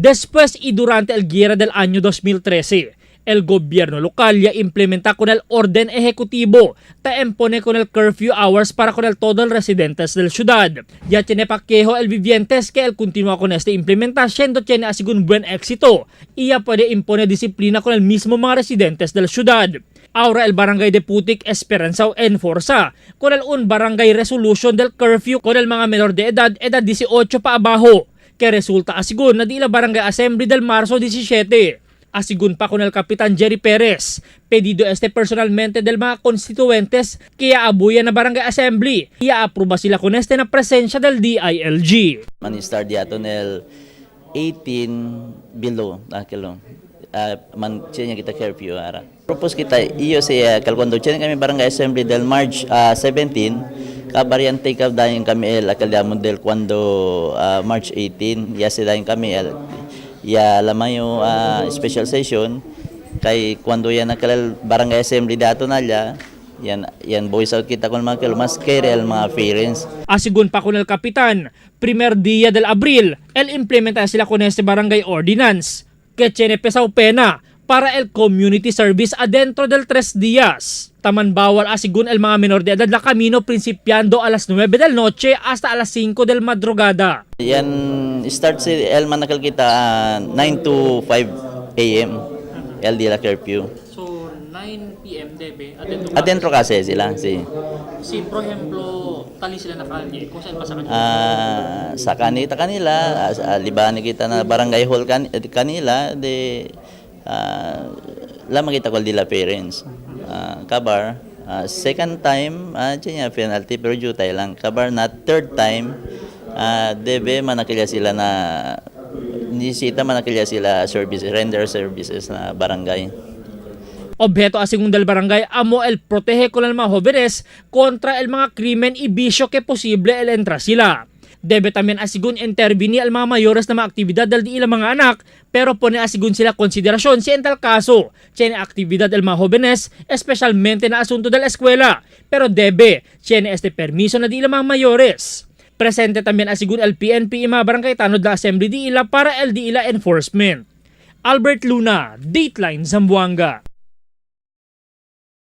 Después y durante el guerra del año 2013, el gobierno local ya implementa con el orden ejecutivo te impone con el curfew hours para con el todos los residentes del ciudad. Ya tiene paquejo el vivientes que él continúa con esta implementación tiene así un buen éxito y ya puede imponer disciplina con el mismo mga residentes del ciudad. Ahora el barangay de Putik Esperanza enforza con el un barangay resolution del curfew con el mga menor de edad 18 pa abajo que resulta asigun na di la barangay assembly del Marzo 17. Asigun pa con el Kapitan Jerry Perez, pedido personalmente del mga constituentes que abuyan na barangay assembly. Iaaproba sila con na presensya del DILG. Man-start diato nel 18 below nakilo. Man kita curfew ara. Propose kita iyo sa kalkuando kami barangay assembly del March 17 kabariante ka dayon kami el akala model cuando March 18 ya se dayon kami el ya lamayo special session kay cuando yan nakal barangay assembly dato nalya yan voice out kita kon mga mas kere el mga parents. Asigun pa con el Kapitan, primer día del Abril, el implementa sila con este barangay ordinance que tiene pesaw pena para el community service adentro del 3 días. Taman bawal asigun el mga menor de edad na camino principiando alas 9 del noche hasta alas 5 del madrugada. Yan start si el manakal kita 9 to 5 AM el día curfew. So 9 PM debe Adentro kasi sila si por ejemplo, tali sila na kalye kung saan pa sa sa kanila libahan kita na barangay hall kanila de lamang kita ko dila parents kabar second time tinya penalty pero jutay lang kabar na third time debe manakilya sila na nisita manakilya sila services render services na barangay. Objeto asing del barangay amo el protege con el mga jóvenes contra el mga krimen y bisyo que posible el entra sila. Debe también asigun intervenir al mga mayores na mga aktibidad del di ilang mga anak pero pone asigun sila konsiderasyon si en tal caso tiene aktibidad del mga jóvenes especialmente na asunto del eskwela pero debe tiene permiso na di ilang mga mayores. Presente también asigun el PNP y mga barangay tanod na assembly di ila para el di ila enforcement. Albert Luna, Dateline Zamboanga.